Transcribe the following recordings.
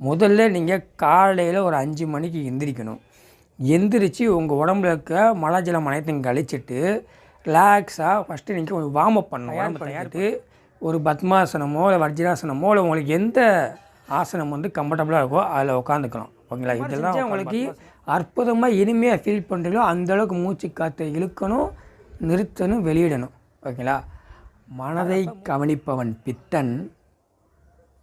முதல்ல நீங்கள் காலையில் ஒரு 5 மணிக்கு எந்திரிக்கணும். எந்திரிச்சு உங்கள் உடம்புல இருக்க மலஜலம் அனைத்தையும் கழிச்சிட்டு ரிலாக்ஸாக ஃபஸ்ட்டு நீங்கள் கொஞ்சம் வார்ம் அப் பண்ணணும். உடம்பு தயாரிட்டு ஒரு பத்மாசனமோ இல்லை வஜ்ராசனமோ இல்லை உங்களுக்கு எந்த ஆசனம் வந்து கம்ஃபர்டபுளாக இருக்கோ அதில் உட்காந்துக்கலாம். ஓகேங்களா? இதெல்லாம் உங்களுக்கு அற்புதமாக இனிமையாக ஃபீல் பண்ணுறீங்களோ அந்தளவுக்கு மூச்சு காற்றை இழுக்கணும், நிறுத்தணும், வெளியிடணும். ஓகேங்களா? மனதை கவனிப்பவன் பித்தன்,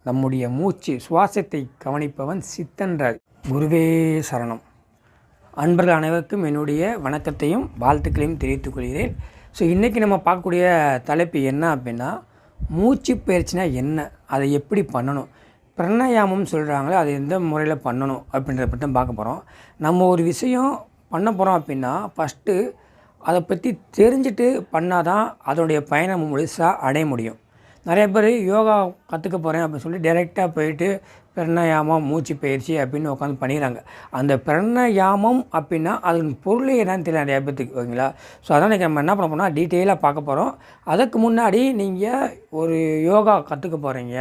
நம்முடைய மூச்சு சுவாசத்தை கவனிப்பவன் சித்தன்றார். குருவே சரணம். அன்பர்கள் அனைவருக்கும் என்னுடைய வணக்கத்தையும் வாழ்த்துக்களையும் தெரிவித்துக் கொள்கிறேன். ஸோ இன்றைக்கி நம்ம பார்க்கக்கூடிய தலைப்பு என்ன அப்படின்னா, மூச்சு பயிற்சினா என்ன, அதை எப்படி பண்ணணும், பிராணாயாமம் சொல்கிறாங்களே அது எந்த முறையில் பண்ணணும் அப்படின்றத பற்றி தான் பார்க்க போகிறோம். நம்ம ஒரு விஷயம் பண்ண போகிறோம் அப்படின்னா ஃபஸ்ட்டு அதை பற்றி தெரிஞ்சுட்டு பண்ணால் தான் அதனுடைய பயணம் முழுசாக அடைய முடியும். நிறைய பேர் யோகா கற்றுக்க போகிறேன் அப்படின்னு சொல்லி டைரெக்டாக போயிட்டு பிராணாயாமம் மூச்சு பயிற்சி அப்படின்னு உட்காந்து பண்ணிடுறாங்க. அந்த பிராணாயாமம் அப்படின்னா அதன் பொருளே என்னன்னு தெரியல நிறைய பேர்த்துக்கு. ஓகேங்களா? ஸோ அதான் நம்ம என்ன பண்ண போனால் டீட்டெயிலாக பார்க்க போகிறோம். அதுக்கு முன்னாடி நீங்கள் ஒரு யோகா கற்றுக்க போகிறீங்க,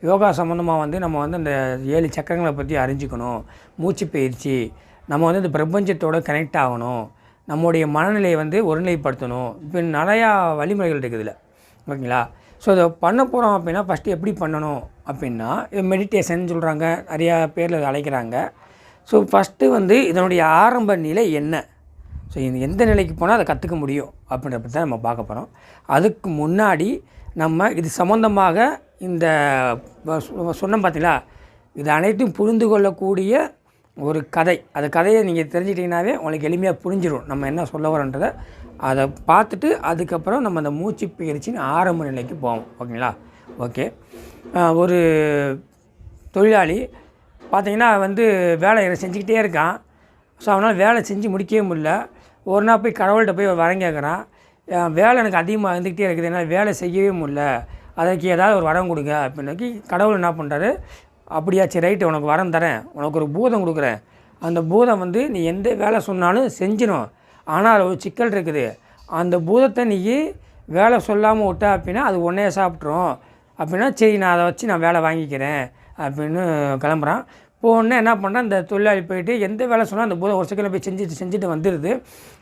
யோகா சம்மந்தமாக வந்து நம்ம வந்து அந்த 7 சக்கரங்களை பற்றி அறிஞ்சிக்கணும், மூச்சு பயிற்சி, நம்ம வந்து இந்த பிரபஞ்சத்தோடு கனெக்ட் ஆகணும், நம்முடைய மனநிலையை வந்து ஒருநிலைப்படுத்தணும், இப்போ நிறையா வழிமுறைகள் இருக்குதுல்ல. ஓகேங்களா? ஸோ இதை பண்ண போகிறோம் அப்படின்னா ஃபஸ்ட்டு எப்படி பண்ணணும் அப்படின்னா மெடிடேஷன் சொல்கிறாங்க, நிறையா பேரில் அழைக்கிறாங்க. ஸோ ஃபஸ்ட்டு வந்து இதனுடைய ஆரம்ப நிலை என்ன, ஸோ இது எந்த நிலைக்கு போனால் அதை கற்றுக்க முடியும் அப்படின்றத பற்றி தான் நம்ம பார்க்க போகிறோம். அதுக்கு முன்னாடி நம்ம இது சம்மந்தமாக இந்த சொன்னோம் பார்த்தீங்களா, இது அனைத்தும் புரிந்து கொள்ளக்கூடிய ஒரு கதை. அந்த கதையை நீங்கள் தெரிஞ்சிட்டிங்கனாவே உங்களுக்கு எளிமையாக புரிஞ்சிடும் நம்ம என்ன சொல்ல வரோன்றதை. அதை பார்த்துட்டு அதுக்கப்புறம் நம்ம அந்த மூச்சு பயிற்சின்னு ஆரம்ப நிலைக்கு போவோம். ஓகேங்களா? ஓகே. ஒரு தொழிலாளி பார்த்திங்கன்னா வந்து வேலை செஞ்சுக்கிட்டே இருக்கான். ஸோ அவனால் வேலை செஞ்சு முடிக்கவே முடியல. ஒரு நாள் போய் கடவுள்கிட்ட போய் வரம் கேட்குறான், வேலை எனக்கு அதிகமாக இருந்துக்கிட்டே இருக்குது, என்னால் வேலை செய்யவே முடியல, அதற்கு ஏதாவது ஒரு வரம் கொடுங்க அப்படின்னு. கடவுள் என்ன பண்ணுறாரு, அப்படியாச்சு ரைட்டு, உனக்கு வரம் தரேன், உனக்கு ஒரு பூதம் கொடுக்குறேன், அந்த பூதம் வந்து நீ எந்த வேலை சொன்னாலும் செஞ்சிடும், ஆனால் ஒரு சிக்கல் இருக்குது, அந்த பூதத்தை நீ வேலை சொல்லாமல் விட்ட அப்படின்னா அது ஒன்றே சாப்பிட்ரும் அப்படின்னா சரி நான் அதை வச்சு நான் வேலை வாங்கிக்கிறேன் அப்படின்னு கிளம்புறான். போனே என்ன பண்ணுறான், இந்த தொழிலாளி போயிட்டு எந்த வேலை சொன்னால் அந்த பூதம் ஒரு செகண்டில் போய் செஞ்சுட்டு வந்துடுது.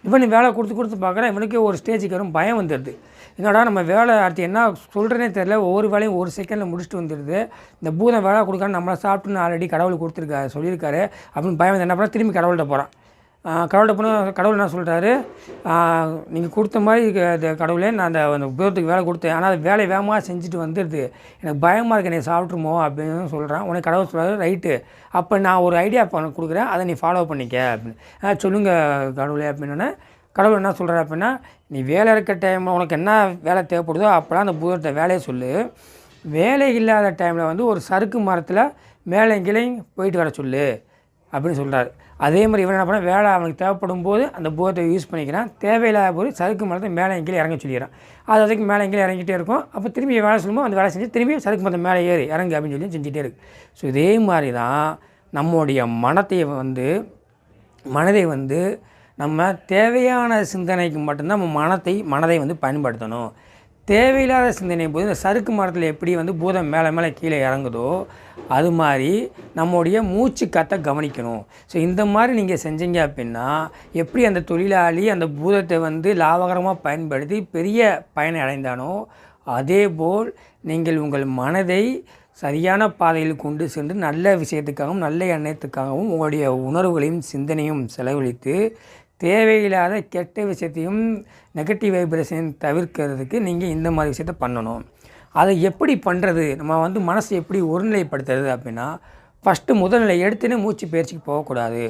இவன் வேலை கொடுத்து பார்க்குறான், இவனுக்கே ஒரு ஸ்டேஜுக்கு வரும் பயம் வந்துடுது. என்னடா நம்ம வேலை அடுத்து என்ன சொல்கிறேனே தெரியல, ஒவ்வொரு வேலையும் ஒரு செகண்டில் முடிச்சுட்டு வந்துடுது, இந்த பூதம் வேலை கொடுக்கான்னு நம்மளை சாப்பிட்டுன்னு ஆல்ரெடி கடவுள் கொடுத்துருக்காரு சொல்லியிருக்காரு அப்படின்னு பயம் வந்து என்ன பண்ணால் திரும்பி கடவுள்கிட்ட போகிறான். கடவுள்கிட்ட போனால் கடவுள் என்ன சொல்கிறாரு, நீங்கள் கொடுத்த மாதிரி கடவுளே நான் அந்த பூதத்துக்கு வேலை கொடுத்தேன், ஆனால் அது வேலை வேகமாக செஞ்சுட்டு வந்துடுது, எனக்கு பயமாக இருக்கு, என்னை சாப்பிட்ருமோ அப்படின்னு சொல்கிறான். உனக்கு கடவுள் சொல்கிறாரு, ரைட்டு அப்போ நான் ஒரு ஐடியா கொடுக்குறேன், அதை நீ ஃபாலோ பண்ணிக்க அப்படின்னு. சொல்லுங்கள் கடவுளே அப்படின்னோடனே கடவுள் என்ன சொல்கிறார் அப்படின்னா, நீ வேலை இருக்க டைமில் உனக்கு என்ன வேலை தேவைப்படுதோ அப்போலாம் அந்த பூதத்தை வேலையை சொல்லு, வேலை இல்லாத டைமில் வந்து ஒரு சறுக்கு மரத்தில் மேலே கீழே போயிட்டு வர சொல்லு அப்படின்னு சொல்கிறாரு. அதே மாதிரி இவன் என்ன பண்ணால் வேலை அவனுக்கு தேவைப்படும் போது அந்த பூதத்தை யூஸ் பண்ணிக்கிறான், தேவையில்லாத போது சறுக்கு மரத்தை மேலே கீழே இறங்க சொல்லிடுறான். அது அதுக்கு மேலே கீழே இறங்கிட்டே இருக்கும். அப்போ திரும்பி வேலை சொல்லும்போது அந்த வேலை செஞ்சு திரும்பி சறுக்கு மரத்தை மேலே ஏறி இறங்கு அப்படின்னு சொல்லி செஞ்சுட்டே இருக்குது. ஸோ இதே மாதிரி தான் நம்முடைய மனதை வந்து நம்ம தேவையான சிந்தனைக்கு மட்டும்தான் நம்ம மனதை வந்து பயன்படுத்தணும். தேவையில்லாத சிந்தனை போது இந்த சறுக்கு மரத்தில் எப்படி வந்து பூதம் மேலே கீழே இறங்குதோ அது மாதிரி நம்முடைய மூச்சு காற்றை கவனிக்கணும். ஸோ இந்த மாதிரி நீங்கள் செஞ்சீங்க அப்படின்னா எப்படி அந்த தொழிலாளி அந்த பூதத்தை வந்து லாபகரமாக பயன்படுத்தி பெரிய பயனை அடைந்தானோ அதேபோல் நீங்கள் உங்கள் மனதை சரியான பாதையில் கொண்டு சென்று நல்ல விஷயத்துக்காகவும் நல்ல எண்ணத்துக்காகவும் உங்களுடைய உணர்வுகளையும் சிந்தனையும் செலவழித்து தேவையில்லாத கெட்ட விஷயத்தையும் நெகட்டிவ் வைப்ரேஷன் தவிர்க்கிறதுக்கு நீங்கள் இந்த மாதிரி விஷயத்த பண்ணணும். அதை எப்படி பண்ணுறது, நம்ம வந்து மனசை எப்படி ஒருநிலைப்படுத்துறது அப்படின்னா ஃபஸ்ட்டு முதல்நிலை எடுத்துனே மூச்சு பயிற்சிக்கு போகக்கூடாது.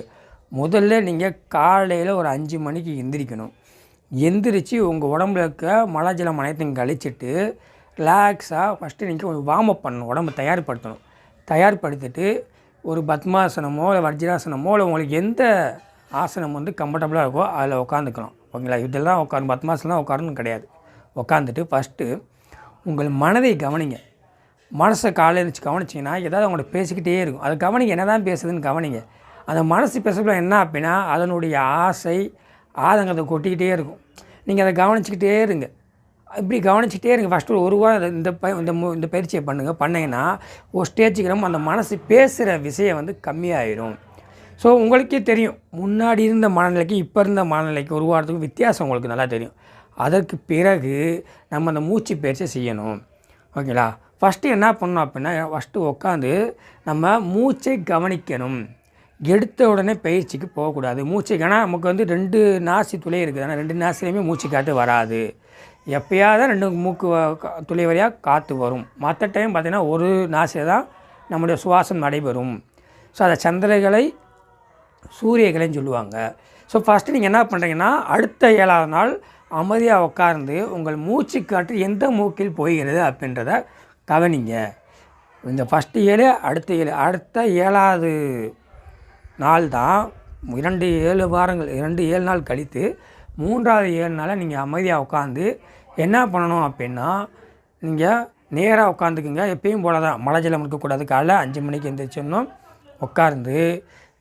முதல்ல நீங்கள் காலையில் ஒரு 5 மணிக்கு எந்திரிக்கணும். எந்திரிச்சு உங்கள் உடம்புல இருக்க மலஜலம் அனைத்தையும் கழிச்சிட்டு ரிலாக்ஸாக ஃபஸ்ட்டு நீங்கள் கொஞ்சம் வார்ம் அப் பண்ணணும், உடம்பை தயார்படுத்திட்டு ஒரு பத்மாசனமோ இல்லை வஜ்ராசனமோ இல்லை உங்களுக்கு எந்த ஆசனம் வந்து கம்ஃபர்டபுளாக இருக்கோ அதில் உட்காந்துக்கலாம். ஓகேங்களா? இதெல்லாம் பத்மாசனம் உட்காரணும் கிடையாது. உட்காந்துட்டு ஃபஸ்ட்டு உங்கள் மனதை கவனிங்க. மனசை காலையில் வச்சு கவனிச்சிங்கன்னா ஏதாவது அவங்கள்ட்ட பேசிக்கிட்டே இருக்கும், அதை கவனிங்க, என்ன தான் பேசுதுன்னு கவனிங்க. அந்த மனசு பேசக்குள்ள என்ன அப்படின்னா அதனுடைய ஆசை ஆதங்கத்தை கொட்டிக்கிட்டே இருக்கும். நீங்கள் அதை கவனிச்சிக்கிட்டே இருங்க. இப்படி கவனிச்சிட்டே இருங்க. ஃபஸ்ட்டு ஒரு வாரம் இந்த பயிற்சியை பண்ணிங்கன்னா ஒரு ஸ்டேஜுக்கு நம்ம அந்த மனசு பேசுகிற விஷயம் வந்து கம்மியாயிடும். ஸோ உங்களுக்கே தெரியும், முன்னாடி இருந்த மனநிலைக்கு இப்போ இருந்த மனநிலைக்கு ஒரு வாரத்துக்கு வித்தியாசம் உங்களுக்கு நல்லா தெரியும். அதற்கு பிறகு நம்ம அந்த மூச்சு பயிற்சியை செய்யணும். ஓகேங்களா? ஃபஸ்ட்டு என்ன பண்ணணும் அப்படின்னா, ஃபஸ்ட்டு உட்காந்து நம்ம மூச்சை கவனிக்கணும். எடுத்த உடனே பயிற்சிக்கு போகக்கூடாது. ஏன்னா நமக்கு வந்து 2 நாசி துளை இருக்குது. ஆனால் 2 நாசிலையுமே மூச்சு காற்று வராது. எப்போயாவது 2 மூக்கு துளை வழியாக காற்று வரும். மற்ற டைம் பார்த்திங்கன்னா ஒரு நாசியில் தான் நம்முடைய சுவாசம் நடைபெறும். ஸோ அதை சந்திரகலை சூரியகலைன்னு சொல்லுவாங்க. ஸோ ஃபஸ்ட்டு நீங்கள் என்ன பண்ணுறீங்கன்னா, அடுத்த 7ஆவது நாள் அமைதியாக உட்கார்ந்து உங்கள் மூச்சு காற்று எந்த மூக்கில் போகிறது அப்படின்றத கவனிங்க. இந்த ஃபஸ்ட்டு 7 அடுத்த 7 அடுத்த 7ஆவது நாள் தான் 7 வாரங்கள் 7 நாள் கழித்து 3ஆவது 7 நாளில் நீங்கள் அமைதியாக உட்காந்து என்ன பண்ணணும் அப்படின்னா, நீங்கள் நேராக உட்காந்துக்குங்க. எப்பயும் போல தான் மழை ஜலம் இருக்கக்கூடாது. காலைல 5 மணிக்கு எழுந்திரிச்சிடணும். உட்கார்ந்து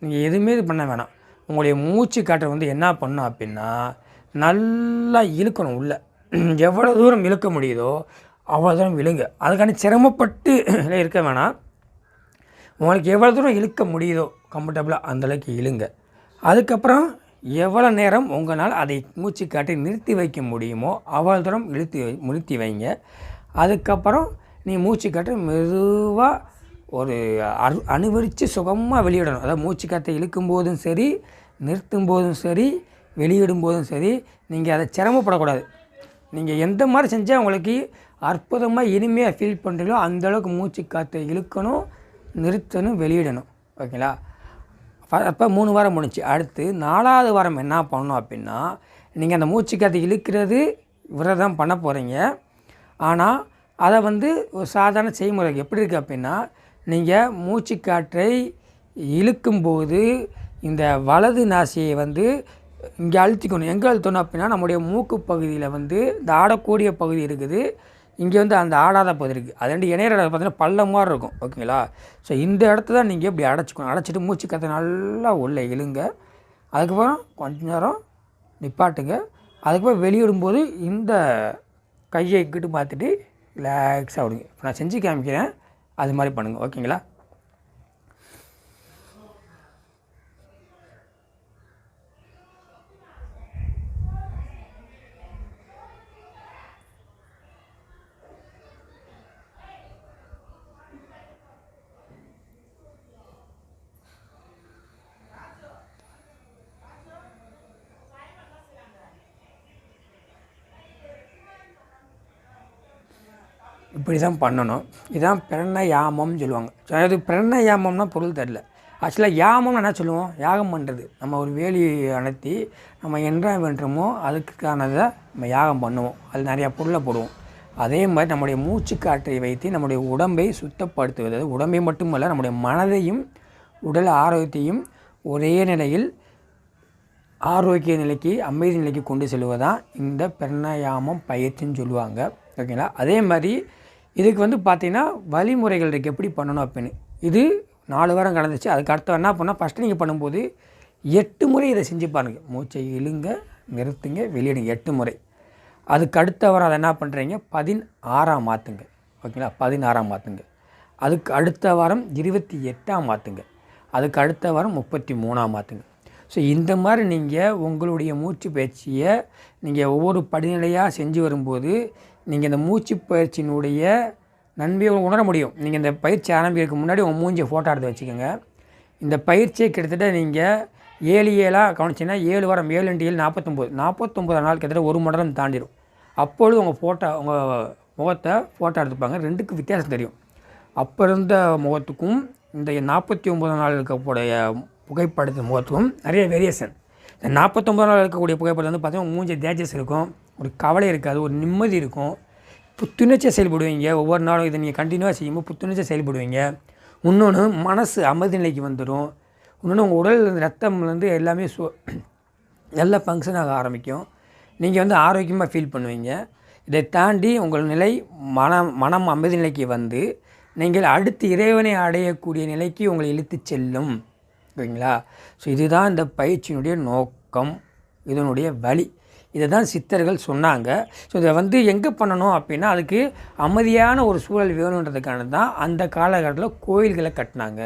நீங்கள் எதுவுமே இது பண்ண வேணாம். உங்களுடைய மூச்சு காற்றை வந்து என்ன பண்ணணும் அப்படின்னா, நல்லா இழுக்கணும் உள்ளே. எவ்வளோ தூரம் இழுக்க முடியுதோ அவ்வளோ தூரம் இழுங்க. அதுக்கான சிரமப்பட்டு இருக்க வேணாம். உங்களுக்கு எவ்வளோ தூரம் இழுக்க முடியுதோ கம்ஃபர்டபுளாக அந்தளவுக்கு இழுங்க. அதுக்கப்புறம் எவ்வளோ நேரம் உங்களால் அதை மூச்சு காட்டி நிறுத்தி வைக்க முடியுமோ அவ்வளோ தூரம் நிறுத்தி வைங்க. அதுக்கப்புறம் நீ மூச்சு காற்று மெதுவாக ஒரு அனுபவித்து சுகமாக வெளியிடணும். அதாவது மூச்சு காற்றை இழுக்கும் போதும் சரி, நிறுத்தும் போதும் சரி, வெளியிடும் போதும் சரி, நீங்கள் அதை சிரமப்படக்கூடாது. நீங்கள் எந்த மாதிரி செஞ்சால் உங்களுக்கு அற்புதமாக இனிமையாக ஃபீல் பண்ணுறீங்களோ அந்தளவுக்கு மூச்சு காற்றை இழுக்கணும், நிறுத்தணும், வெளியிடணும். ஓகேங்களா? அப்போ 3 வாரம் முடிஞ்சு. அடுத்து 4ஆவது வாரம் என்ன பண்ணணும் அப்படின்னா, நீங்கள் அந்த மூச்சு காற்றை இழுக்கிறது விரதம் பண்ண போகிறீங்க. ஆனால் அதை வந்து ஒரு சாதாரண செய்முறை எப்படி இருக்குது அப்படின்னா, நீங்கள் மூச்சு காற்றை இழுக்கும்போது இந்த வலது நாசியை வந்து இங்கே அழுத்திக்கணும். எங்கே அழுத்தணும் அப்படின்னா, நம்முடைய மூக்கு பகுதியில் வந்து இந்த ஆடக்கூடிய பகுதி இருக்குது. இங்கே வந்து அந்த ஆடாத பகுதி இருக்குது. அது 2 இணையற பார்த்தீங்கன்னா பள்ளம் மாதிரி இருக்கும். ஓகேங்களா? ஸோ இந்த இடத்த தான் நீங்கள் இப்படி அடைச்சிக்கணும். அடைச்சிட்டு மூச்சு காற்றை நல்லா உள்ளே இழுங்க. அதுக்கப்புறம் கொஞ்ச நேரம் நிப்பாட்டுங்க. அதுக்கப்புறம் வெளியிடும்போது இந்த கையை கிட்ட பார்த்துட்டு ரிலாக்ஸாக விடுங்க. இப்போ நான் செஞ்சு காமிக்கிறேன், அது மாதிரி பண்ணுங்கள். ஓகேங்களா? இப்படி தான் பண்ணணும். இதுதான் பிரணயாமம்னு சொல்லுவாங்க. அதாவது பிரணயாமம்னா பொருள் தெரியல. ஆக்சுவலாக யாமம்னு என்ன சொல்லுவோம்? யாகம் பண்ணுறது. நம்ம ஒரு வேலி அணைத்தி நம்ம என்ன வேண்டுமோ அதுக்கானதை நம்ம யாகம் பண்ணுவோம். அது நிறையா பொருளை போடுவோம். அதே மாதிரி நம்முடைய மூச்சு காற்றை வைத்து நம்முடைய உடம்பை சுத்தப்படுத்துவது, உடம்பை மட்டுமல்ல நம்முடைய மனதையும் உடல் ஆரோக்கியத்தையும் ஒரே நிலையில் ஆரோக்கிய நிலைக்கு, அமைதி நிலைக்கு கொண்டு செல்வதுதான் இந்த பிரணயாமம் பயிற்சின்னு சொல்லுவாங்க. ஓகேங்களா? அதே மாதிரி இதுக்கு வந்து பார்த்திங்கன்னா வழிமுறைகள் இருக்குது எப்படி பண்ணணும் அப்படின்னு. இது 4 வாரம் கடந்துச்சு. அதுக்கு அடுத்த என்ன பண்ணால், ஃபஸ்ட்டு நீங்கள் பண்ணும்போது 8 முறை இதை செஞ்சு பாருங்கள். மூச்சை இழுங்க, நிறுத்துங்க, வெளியிடுங்க 8 முறை. அதுக்கு அடுத்த வாரம் அதை என்ன பண்ணுறீங்க, 16ஆம் மாற்றுங்க. ஓகேங்களா? 16ஆம் மாற்றுங்க. அதுக்கு அடுத்த வாரம் 28ஆம் மாற்றுங்க. அதுக்கு அடுத்த வாரம் 33ஆம் மாற்றுங்க. ஸோ இந்த மாதிரி நீங்கள் உங்களுடைய மூச்சு பயிற்சியை நீங்கள் ஒவ்வொரு படிநிலையாக செஞ்சு வரும்போது நீங்கள் இந்த மூச்சு பயிற்சியினுடைய நன்மையை உணர முடியும். நீங்கள் இந்த பயிற்சி ஆரம்பிக்கிறதுக்கு முன்னாடி உங்கள் மூஞ்சியை ஃபோட்டோ எடுத்து வச்சுக்கோங்க. இந்த பயிற்சியை கிட்டத்தட்ட நீங்கள் 7 கவனிச்சிங்கன்னா 7 வாரம் 7 × 7 49 நாள் கிட்டத்தட்ட 1 மணி நேரம் தாண்டிடும். அப்பொழுது உங்கள் முகத்தை ஃபோட்டோ எடுத்துப்பாங்க. 2க்கும் வித்தியாசம் தெரியும். அப்போ இருந்த முகத்துக்கும் இந்த 49 நாள் இருக்கக்கூடிய புகைப்படத்து முகத்துக்கும் நிறைய வேரியேஷன். இந்த 49 நாள் இருக்கக்கூடிய புகைப்படம் வந்து பார்த்தீங்கன்னா மூஞ்சி தேஜஸ் இருக்கும், ஒரு கவலை இருக்காது, ஒரு நிம்மதி இருக்கும், புத்துணர்ச்சியாக செயல்படுவீங்க. ஒவ்வொரு நாளும் இதை நீங்கள் கண்டினியூவாக செய்யும்போது புத்துணர்ச்சியாக செயல்படுவீங்க. இன்னொன்று மனசு அமைதி நிலைக்கு வந்துடும். இன்னொன்று உங்கள் உடல் ரத்தம்லேருந்து எல்லாமே நல்லா ஃபங்க்ஷன் ஆக ஆரம்பிக்கும். நீங்கள் வந்து ஆரோக்கியமாக ஃபீல் பண்ணுவீங்க. இதை தாண்டி உங்கள் நிலை மனம் அமைதி நிலைக்கு வந்து நீங்கள் அடுத்து இறைவனை அடையக்கூடிய நிலைக்கு உங்களை இழுத்து செல்லும். ஓகேங்களா? ஸோ இதுதான் இந்த பயிற்சியினுடைய நோக்கம், இதனுடைய வழி. இதை தான் சித்தர்கள் சொன்னாங்க. ஸோ இதை வந்து எங்கே பண்ணணும் அப்படின்னா, அதுக்கு அமைதியான ஒரு சூழல் வேணுன்றதுக்கான தான் அந்த காலகட்டத்தில் கோயில்களை கட்டினாங்க.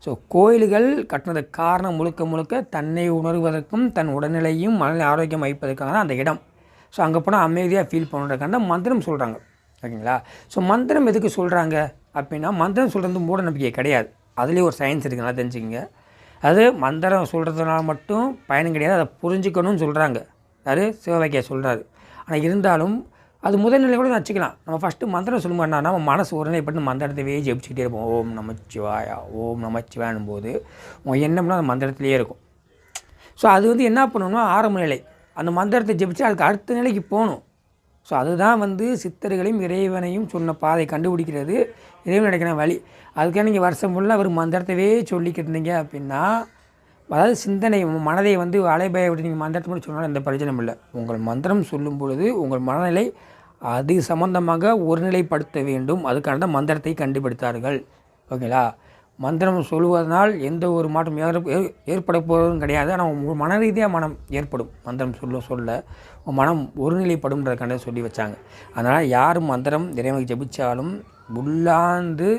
ஸோ கோயில்கள் கட்டினதுக்கு காரணம் முழுக்க முழுக்க தன்னை உணர்வதற்கும் தன் உடல்நிலையும் மனநிலை ஆரோக்கியம் வைப்பதற்காக தான் அந்த இடம். ஸோ அங்கே போனால் அமைதியாக ஃபீல் பண்ணுறதுக்கான மந்திரம் சொல்கிறாங்க. ஓகேங்களா? ஸோ மந்திரம் எதுக்கு சொல்கிறாங்க அப்படின்னா, மந்திரம் சொல்கிறது மூட நம்பிக்கை கிடையாது. அதுலேயும் ஒரு சயின்ஸ் இருக்குது, நல்லா தெரிஞ்சுக்கங்க. அது மந்திரம் சொல்கிறதுனால மட்டும் பயனும் கிடையாது, அதை புரிஞ்சுக்கணும்னு சொல்கிறாங்க. யார்? சிவவாக்கியா சொல்கிறாரு. ஆனால் இருந்தாலும் அது முதல்நிலை கூட வச்சுக்கலாம். நம்ம ஃபஸ்ட்டு மந்திரம் சொல்லும்போது என்னன்னா, நம்ம மனசு ஒருநிலைப்பட்டு மந்திரத்தையே ஜெபிச்சுக்கிட்டே இருப்போம். ஓம் நமச்சிவாயா, ஓம் நமச்சிவாயனும் போது உங்கள் எண்ணம்னா அந்த மந்திரத்திலே இருக்கும். ஸோ அது வந்து என்ன பண்ணணும்னா, ஆரம்ப நிலை அந்த மந்திரத்தை ஜெபிச்சு அதுக்கு அடுத்த நிலைக்கு போகணும். ஸோ அதுதான் வந்து சித்தர்களையும் இறைவனையும் சொன்ன பாதை கண்டுபிடிக்கிறது, இறைவன் கிடைக்கிற வழி. அதுக்காக நீங்கள் வருஷம் ஃபுல்லாக ஒரு மந்திரத்தவே சொல்லிக்கிட்டு இருந்தீங்க அப்படின்னா, அதாவது சிந்தனை மனதை வந்து அலைபய விட்டு நீங்கள் மந்திரத்தை மட்டும் சொன்னாலும் எந்த பிரச்சனையும் இல்லை. உங்கள் மந்திரம் சொல்லும் பொழுது உங்கள் மனநிலை அது சம்பந்தமாக ஒருநிலைப்படுத்த வேண்டும். அதுக்கான தான் மந்திரத்தை கண்டுபிடித்தார்கள். ஓகேங்களா? மந்திரம் சொல்லுவதனால் எந்த ஒரு மாற்றம் ஏற்பட போவதும் கிடையாது. ஆனால் உங்கள் மன ரீதியாக மனம் ஏற்படும். மந்திரம் சொல்ல உங்கள் மனம் ஒருநிலைப்படும்ன்றதுக்கான சொல்லி வச்சாங்க. அதனால் யார் மந்திரம் இறைவனுக்கு ஜெபிச்சாலும் உள்ளாந்து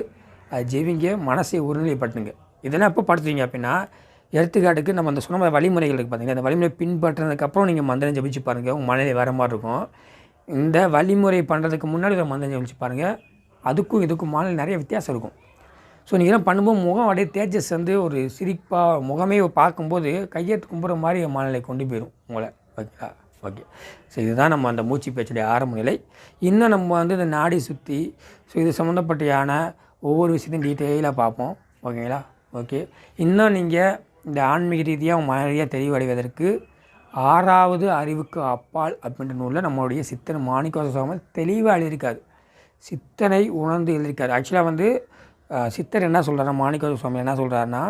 அது ஜெபிங்க, மனசை ஒருநிலைப்படுத்துங்க. இதெல்லாம் எப்போ படுத்துவீங்க அப்படின்னா, எடுத்துக்காட்டுக்கு நம்ம அந்த சொன்ன வழிமுறைகள் இருக்குது பார்த்தீங்கன்னா, அந்த வழிமுறை பின்பற்றினதுக்கப்புறம் நீங்கள் மந்திரம் ஜெபிச்சு பாருங்கள், உங்கள் மனநிலை வேறு மாதிரி இருக்கும். இந்த வழிமுறை பண்ணுறதுக்கு முன்னாடி ஒரு மந்திரம் ஜெபிச்சு பாருங்கள், அதுக்கும் இதுக்கும் மனநிலை நிறைய வித்தியாசம் இருக்கும். ஸோ நீங்கள்லாம் பண்ணும்போது முகம் அப்படியே தேஜஸ் வந்து ஒரு சிரிப்பாக முகமே பார்க்கும்போது கையெழுத்து கும்புற மாதிரி மனநிலை கொண்டு போயிடும் உங்களை. ஓகேங்களா? ஓகே. ஸோ இதுதான் நம்ம அந்த மூச்சு பேச்சுடைய ஆரம்ப நிலை. இன்னும் நம்ம வந்து இந்த நாடி சுற்றி ஸோ இது சம்மந்தப்பட்டியான ஒவ்வொரு விஷயத்தையும் டீட்டெயிலாக பார்ப்போம். ஓகேங்களா? ஓகே. இன்னும் நீங்கள் இந்த ஆன்மீக ரீதியாக மன ரீதியாக தெளிவடைவதற்கு 6வது அறிவுக்கு அப்பால் அப்படின்ற நூலில் நம்மளுடைய சித்தர் மாணிக்கவாசக சுவாமி தெளிவாக எழுதியிருக்காரு. சித்தனை உணர்ந்து எழுதியிருக்காரு. ஆக்சுவலாக வந்து சித்தர் என்ன சொல்கிறார், மாணிக்கவாசக சுவாமி என்ன சொல்கிறாருன்னா,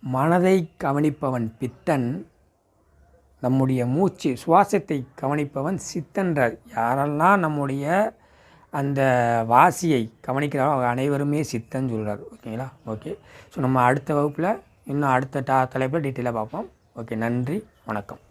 மனதை கவனிப்பவன் பித்தன், நம்முடைய மூச்சு சுவாசத்தை கவனிப்பவன் சித்தன்றார். யாரெல்லாம் நம்முடைய அந்த வாசியை கவனிக்கிறாரோ அவங்க அனைவருமே சித்தன்னு சொல்கிறார். ஓகேங்களா? ஓகே. ஸோ நம்ம அடுத்த வகுப்பில் இன்னும் அடுத்த தலைப்பில் டீட்டெயிலாக பார்ப்போம். ஓகே. நன்றி, வணக்கம்.